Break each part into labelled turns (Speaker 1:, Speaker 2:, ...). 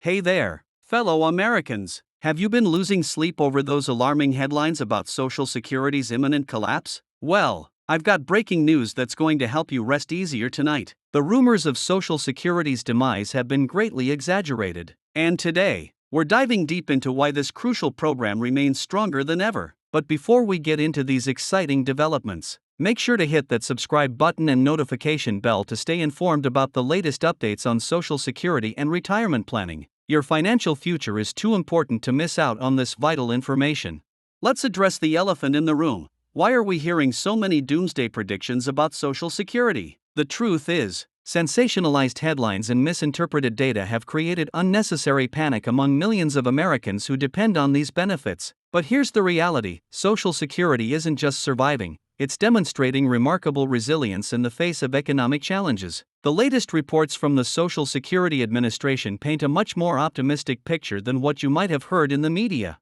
Speaker 1: Hey there, fellow Americans. Have you been losing sleep over those alarming headlines about Social Security's imminent collapse? Well, I've got breaking news that's going to help you rest easier tonight. The rumors of Social Security's demise have been greatly exaggerated. And today, we're diving deep into why this crucial program remains stronger than ever. But before we get into these exciting developments, make sure to hit that subscribe button and notification bell to stay informed about the latest updates on Social Security and retirement planning. Your financial future is too important to miss out on this vital information. Let's address the elephant in the room. Why are we hearing so many doomsday predictions about Social Security? The truth is, sensationalized headlines and misinterpreted data have created unnecessary panic among millions of Americans who depend on these benefits. But here's the reality: Social Security isn't just surviving, it's demonstrating remarkable resilience in the face of economic challenges. The latest reports from the Social Security Administration paint a much more optimistic picture than what you might have heard in the media.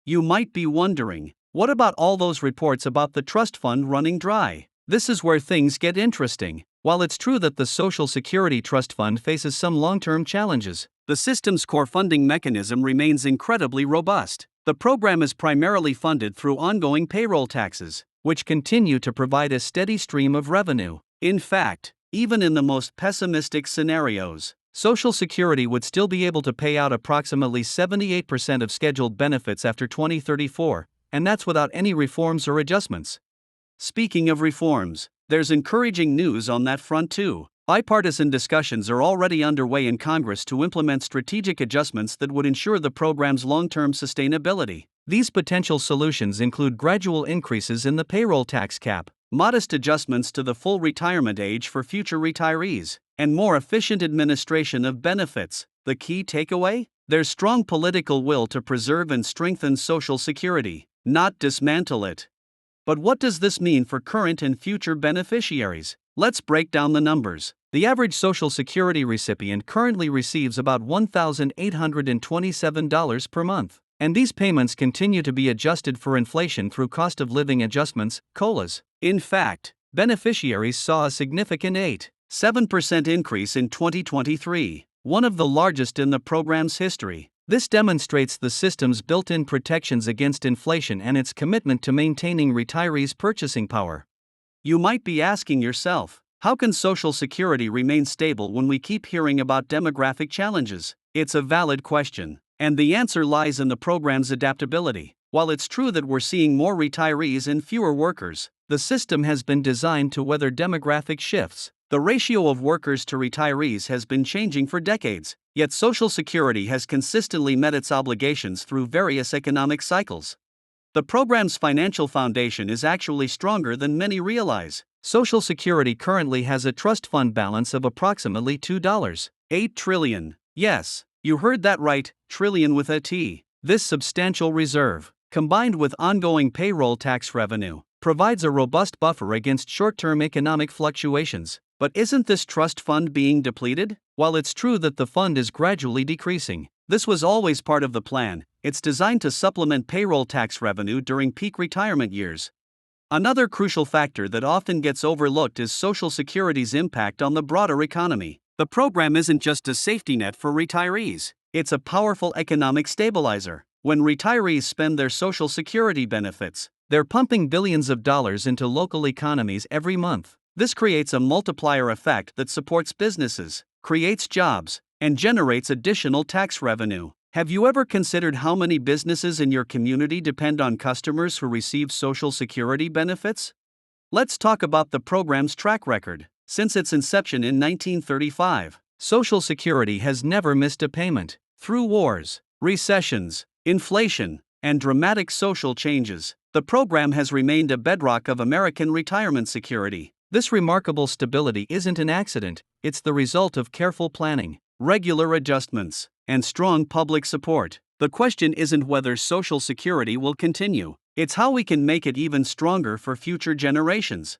Speaker 1: You might be wondering, what about all those reports about the trust fund running dry? This is where things get interesting. While it's true that the Social Security Trust Fund faces some long-term challenges, the system's core funding mechanism remains incredibly robust. The program is primarily funded through ongoing payroll taxes, which continue to provide a steady stream of revenue. In fact, even in the most pessimistic scenarios, Social Security would still be able to pay out approximately 78% of scheduled benefits after 2034, and that's without any reforms or adjustments. Speaking of reforms, there's encouraging news on that front too. Bipartisan discussions are already underway in Congress to implement strategic adjustments that would ensure the program's long-term sustainability. These potential solutions include gradual increases in the payroll tax cap, modest adjustments to the full retirement age for future retirees, and more efficient administration of benefits. The key takeaway? There's strong political will to preserve and strengthen Social Security, not dismantle it. But what does this mean for current and future beneficiaries? Let's break down the numbers. The average Social Security recipient currently receives about $1,827 per month, and these payments continue to be adjusted for inflation through cost of living adjustments, COLAs. In fact, beneficiaries saw a significant 8.7% increase in 2023, one of the largest in the program's history. This demonstrates the system's built-in protections against inflation and its commitment to maintaining retirees' purchasing power. You might be asking yourself, how can Social Security remain stable when we keep hearing about demographic challenges? It's a valid question, and the answer lies in the program's adaptability. While it's true that we're seeing more retirees and fewer workers, the system has been designed to weather demographic shifts. The ratio of workers to retirees has been changing for decades, yet Social Security has consistently met its obligations through various economic cycles. The program's financial foundation is actually stronger than many realize. Social Security currently has a trust fund balance of approximately $2.8 trillion. Yes, you heard that right, trillion with a T. This substantial reserve, combined with ongoing payroll tax revenue, provides a robust buffer against short-term economic fluctuations. But isn't this trust fund being depleted? While it's true that the fund is gradually decreasing, this was always part of the plan. It's designed to supplement payroll tax revenue during peak retirement years. Another crucial factor that often gets overlooked is Social Security's impact on the broader economy. The program isn't just a safety net for retirees, it's a powerful economic stabilizer. When retirees spend their Social Security benefits, they're pumping billions of dollars into local economies every month. This creates a multiplier effect that supports businesses, creates jobs, and generates additional tax revenue. Have you ever considered how many businesses in your community depend on customers who receive Social Security benefits? Let's talk about the program's track record. Since its inception in 1935, Social Security has never missed a payment. Through wars, recessions, inflation, and dramatic social changes, the program has remained a bedrock of American retirement security. This remarkable stability isn't an accident, it's the result of careful planning, regular adjustments, and strong public support. The question isn't whether Social Security will continue, it's how we can make it even stronger for future generations.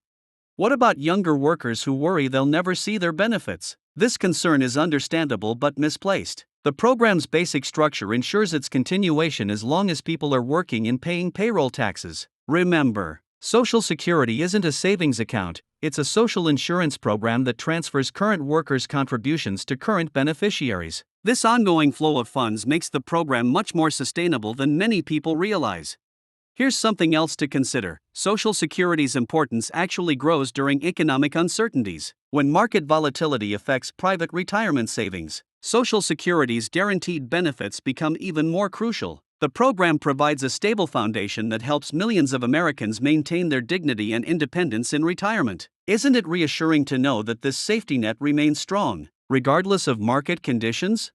Speaker 1: What about younger workers who worry they'll never see their benefits? This concern is understandable but misplaced. The program's basic structure ensures its continuation as long as people are working and paying payroll taxes. Remember, Social Security isn't a savings account, it's a social insurance program that transfers current workers' contributions to current beneficiaries. This ongoing flow of funds makes the program much more sustainable than many people realize. Here's something else to consider. Social Security's importance actually grows during economic uncertainties. When market volatility affects private retirement savings, Social Security's guaranteed benefits become even more crucial. The program provides a stable foundation that helps millions of Americans maintain their dignity and independence in retirement. Isn't it reassuring to know that this safety net remains strong, regardless of market conditions?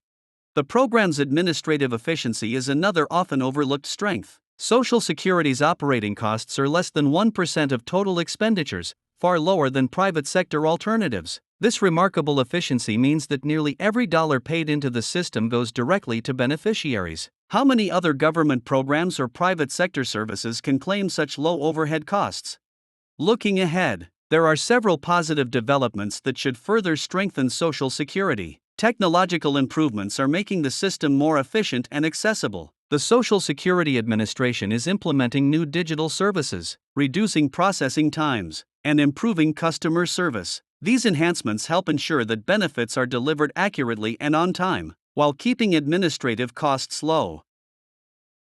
Speaker 1: The program's administrative efficiency is another often overlooked strength. Social Security's operating costs are less than 1% of total expenditures, far lower than private sector alternatives. This remarkable efficiency means that nearly every dollar paid into the system goes directly to beneficiaries. How many other government programs or private sector services can claim such low overhead costs? Looking ahead, there are several positive developments that should further strengthen Social Security. Technological improvements are making the system more efficient and accessible. The Social Security Administration is implementing new digital services, reducing processing times, and improving customer service. These enhancements help ensure that benefits are delivered accurately and on time, while keeping administrative costs low.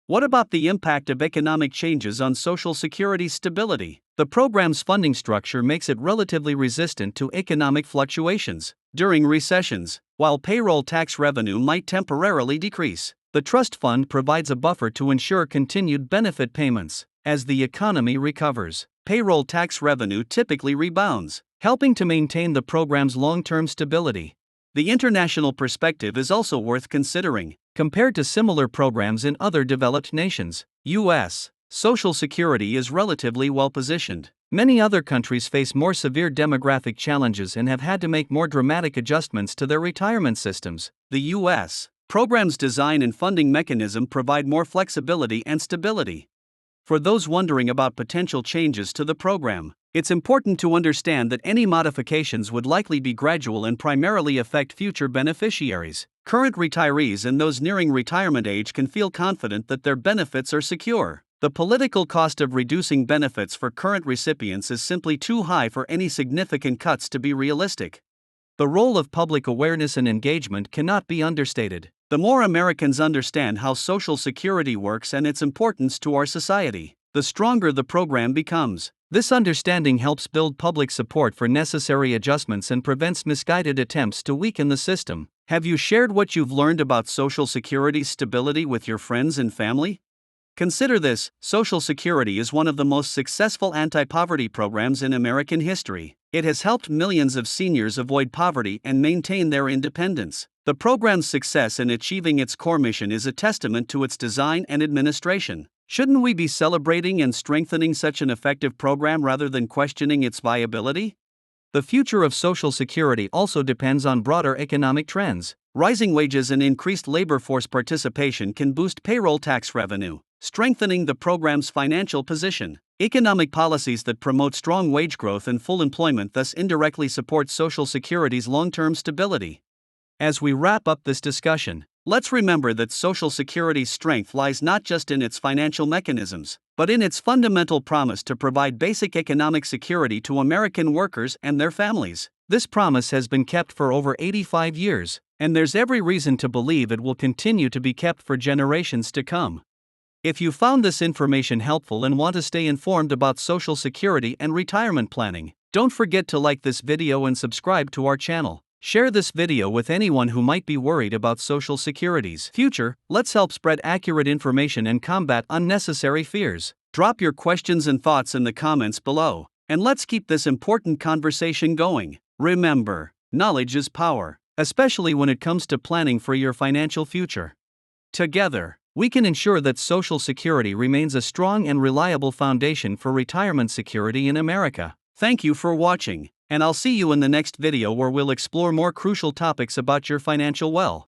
Speaker 1: What about the impact of economic changes on Social Security's stability? The program's funding structure makes it relatively resistant to economic fluctuations. During recessions, while payroll tax revenue might temporarily decrease, the trust fund provides a buffer to ensure continued benefit payments. As the economy recovers, payroll tax revenue typically rebounds, helping to maintain the program's long-term stability. The international perspective is also worth considering. Compared to similar programs in other developed nations, U.S. Social Security is relatively well-positioned. Many other countries face more severe demographic challenges and have had to make more dramatic adjustments to their retirement systems. The U.S. program's design and funding mechanism provide more flexibility and stability. For those wondering about potential changes to the program, it's important to understand that any modifications would likely be gradual and primarily affect future beneficiaries. Current retirees and those nearing retirement age can feel confident that their benefits are secure. The political cost of reducing benefits for current recipients is simply too high for any significant cuts to be realistic. The role of public awareness and engagement cannot be understated. The more Americans understand how Social Security works and its importance to our society, the stronger the program becomes. This understanding helps build public support for necessary adjustments and prevents misguided attempts to weaken the system. Have you shared what you've learned about Social Security's stability with your friends and family? Consider this: Social Security is one of the most successful anti-poverty programs in American history. It has helped millions of seniors avoid poverty and maintain their independence. The program's success in achieving its core mission is a testament to its design and administration. Shouldn't we be celebrating and strengthening such an effective program rather than questioning its viability? The future of Social Security also depends on broader economic trends. Rising wages and increased labor force participation can boost payroll tax revenue, strengthening the program's financial position. Economic policies that promote strong wage growth and full employment thus indirectly support Social Security's long-term stability. As we wrap up this discussion, let's remember that Social Security's strength lies not just in its financial mechanisms, but in its fundamental promise to provide basic economic security to American workers and their families. This promise has been kept for over 85 years, and there's every reason to believe it will continue to be kept for generations to come. If you found this information helpful and want to stay informed about Social Security and retirement planning, don't forget to like this video and subscribe to our channel. Share this video with anyone who might be worried about Social Security's future. Let's help spread accurate information and combat unnecessary fears. Drop your questions and thoughts in the comments below, and let's keep this important conversation going. Remember, knowledge is power, especially when it comes to planning for your financial future. Together, we can ensure that Social Security remains a strong and reliable foundation for retirement security in America. Thank you for watching, and I'll see you in the next video where we'll explore more crucial topics about your financial well-being.